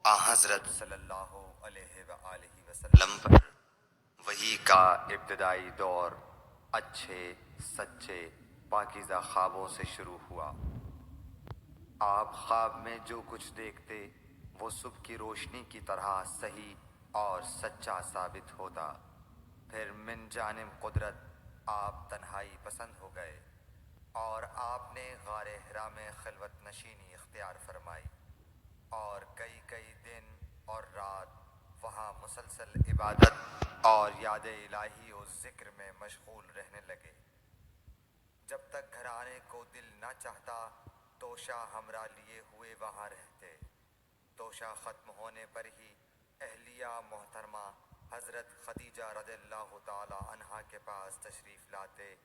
حضرت صلی اللہ علیہ وآلہ وسلم پر وحی کا ابتدائی دور اچھے سچے پاکیزہ خوابوں سے شروع ہوا۔ آپ خواب میں جو کچھ دیکھتے وہ صبح کی روشنی کی طرح صحیح اور سچا ثابت ہوتا۔ پھر من جانب قدرت آپ تنہائی پسند ہو گئے اور آپ نے غار حرا میں خلوت نشینی اختیار فرمائی اور کئی دن اور رات وہاں مسلسل عبادت اور یاد الہی و ذکر میں مشغول رہنے لگے۔ جب تک گھر آنے کو دل نہ چاہتا توشہ ہمراہ لیے ہوئے وہاں رہتے۔ توشہ ختم ہونے پر ہی اہلیہ محترمہ حضرت خدیجہ رضی اللہ تعالی عنہا کے پاس تشریف لاتے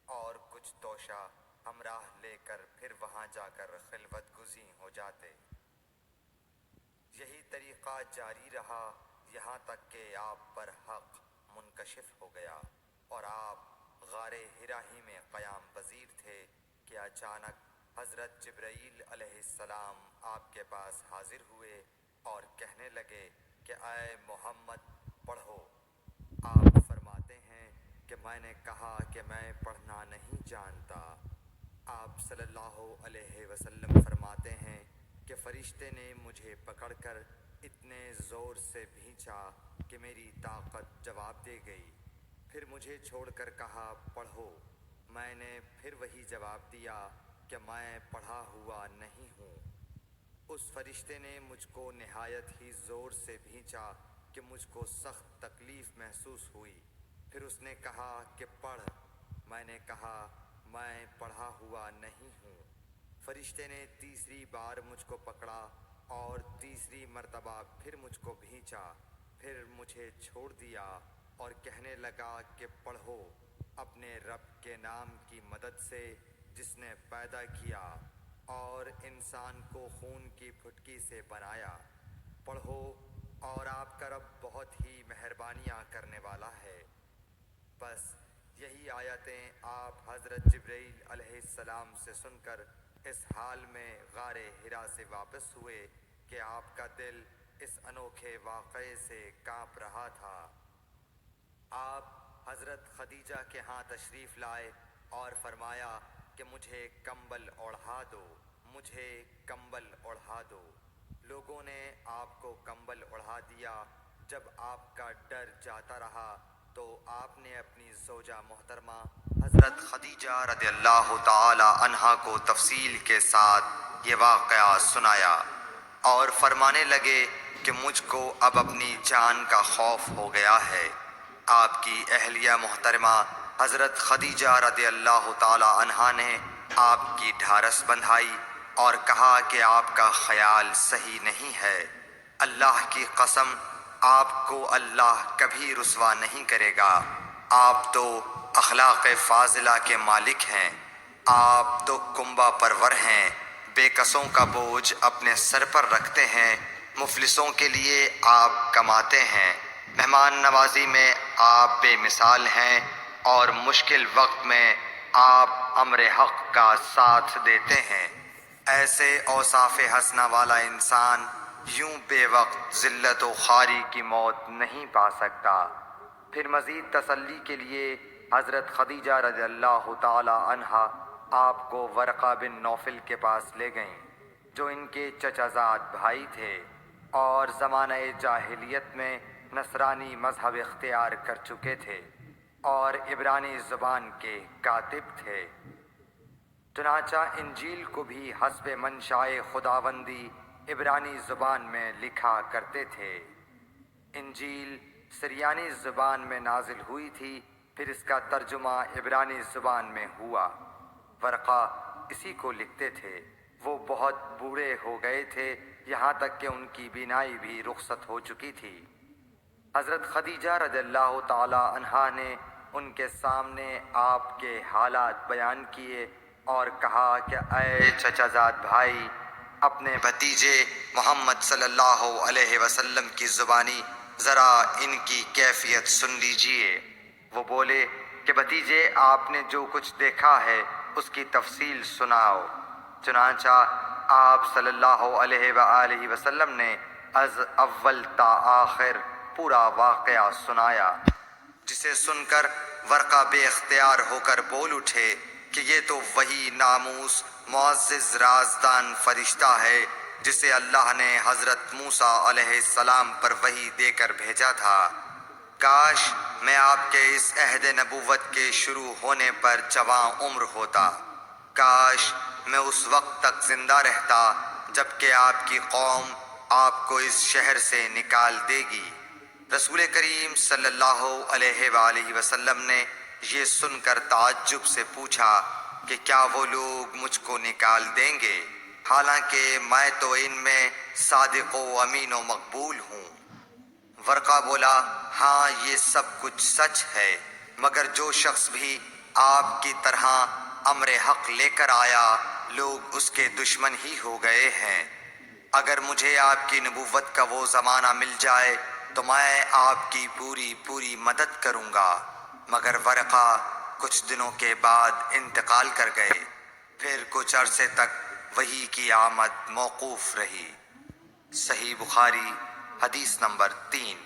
اور کچھ توشہ ہمراہ لے کر پھر وہاں جا کر خلوت گزین ہو جاتے۔ یہی طریقہ جاری رہا یہاں تک کہ آپ پر حق منکشف ہو گیا اور آپ غار حرا ہی میں قیام پذیر تھے کہ اچانک حضرت جبرائیل علیہ السلام آپ کے پاس حاضر ہوئے اور کہنے لگے کہ اے محمد پڑھو۔ آپ فرماتے ہیں کہ میں نے کہا کہ میں پڑھنا نہیں جانتا۔ آپ صلی اللہ علیہ وسلم فرماتے ہیں کہ فرشتے نے مجھے پکڑ کر اتنے زور سے بھینچا کہ میری طاقت جواب دے گئی۔ پھر مجھے چھوڑ کر کہا پڑھو۔ میں نے پھر وہی جواب دیا کہ میں پڑھا ہوا نہیں ہوں۔ اس فرشتے نے مجھ کو نہایت ہی زور سے بھینچا کہ مجھ کو سخت تکلیف محسوس ہوئی۔ پھر اس نے کہا کہ پڑھ۔ میں نے کہا میں پڑھا ہوا نہیں ہوں۔ فرشتے نے تیسری بار مجھ کو پکڑا اور تیسری مرتبہ پھر مجھ کو بھینچا۔ پھر مجھے چھوڑ دیا اور کہنے لگا کہ پڑھو اپنے رب کے نام کی مدد سے جس نے پیدا کیا اور انسان کو خون کی پھٹکی سے بنایا۔ پڑھو اور آپ کا رب بہت ہی مہربانیاں کرنے والا ہے۔ بس یہی آیتیں آپ حضرت جبرائیل علیہ السلام سے سن کر اس حال میں غار حرا سے واپس ہوئے کہ آپ کا دل اس انوکھے واقعے سے کانپ رہا تھا۔ آپ حضرت خدیجہ کے ہاں تشریف لائے اور فرمایا کہ مجھے کمبل اوڑھا دو، مجھے کمبل اوڑھا دو۔ لوگوں نے آپ کو کمبل اوڑھا دیا۔ جب آپ کا ڈر جاتا رہا تو آپ نے اپنی زوجہ محترمہ حضرت خدیجہ رضی اللہ تعالی عنہا کو تفصیل کے ساتھ یہ واقعہ سنایا اور فرمانے لگے کہ مجھ کو اب اپنی جان کا خوف ہو گیا ہے۔ آپ کی اہلیہ محترمہ حضرت خدیجہ رضی اللہ تعالی عنہا نے آپ کی ڈھارس بندھائی اور کہا کہ آپ کا خیال صحیح نہیں ہے۔ اللہ کی قسم آپ کو اللہ کبھی رسوا نہیں کرے گا۔ آپ تو اخلاق فاضلہ کے مالک ہیں۔ آپ تو کنبہ پرور ہیں، بے کسوں کا بوجھ اپنے سر پر رکھتے ہیں، مفلسوں کے لیے آپ کماتے ہیں، مہمان نوازی میں آپ بے مثال ہیں اور مشکل وقت میں آپ امر حق کا ساتھ دیتے ہیں۔ ایسے اوصاف حسنہ والا انسان یوں بے وقت ذلت و خواری کی موت نہیں پا سکتا۔ پھر مزید تسلی کے لیے حضرت خدیجہ رضی اللہ تعالی عنہا آپ کو ورقہ بن نوفل کے پاس لے گئیں جو ان کے چچا زاد بھائی تھے اور زمانہ جاہلیت میں نصرانی مذہب اختیار کر چکے تھے اور عبرانی زبان کے کاتب تھے۔ چنانچہ انجیل کو بھی حسب منشائے خداوندی عبرانی زبان میں لکھا کرتے تھے۔ انجیل سریانی زبان میں نازل ہوئی تھی، پھر اس کا ترجمہ عبرانی زبان میں ہوا۔ ورقہ اسی کو لکھتے تھے۔ وہ بہت بوڑھے ہو گئے تھے، یہاں تک کہ ان کی بینائی بھی رخصت ہو چکی تھی۔ حضرت خدیجہ رضی اللہ تعالی عنہا نے ان کے سامنے آپ کے حالات بیان کیے اور کہا کہ اے چچا زاد بھائی، اپنے بھتیجے محمد صلی اللہ علیہ وسلم کی زبانی ذرا ان کی کیفیت سن لیجئے۔ وہ بولے کہ بھتیجے آپ نے جو کچھ دیکھا ہے اس کی تفصیل سناؤ۔ چنانچہ آپ صلی اللہ علیہ وآلہ وسلم نے از اول تا آخر پورا واقعہ سنایا، جسے سن کر ورقہ بے اختیار ہو کر بول اٹھے کہ یہ تو وہی ناموس معزز رازدان فرشتہ ہے جسے اللہ نے حضرت موسیٰ علیہ السلام پر وحی دے کر بھیجا تھا۔ کاش میں آپ کے اس عہد نبوت کے شروع ہونے پر جواں عمر ہوتا، کاش میں اس وقت تک زندہ رہتا جب کہ آپ کی قوم آپ کو اس شہر سے نکال دے گی۔ رسول کریم صلی اللہ علیہ وآلہ وسلم نے یہ سن کر تعجب سے پوچھا کہ کیا وہ لوگ مجھ کو نکال دیں گے، حالانکہ میں تو ان میں صادق و امین و مقبول ہوں؟ ورقہ بولا، ہاں یہ سب کچھ سچ ہے، مگر جو شخص بھی آپ کی طرح امر حق لے کر آیا لوگ اس کے دشمن ہی ہو گئے ہیں۔ اگر مجھے آپ کی نبوت کا وہ زمانہ مل جائے تو میں آپ کی پوری مدد کروں گا، مگر ورقہ کچھ دنوں کے بعد انتقال کر گئے۔ پھر کچھ عرصے تک وحی کی آمد موقوف رہی۔ صحیح بخاری حدیث نمبر 3۔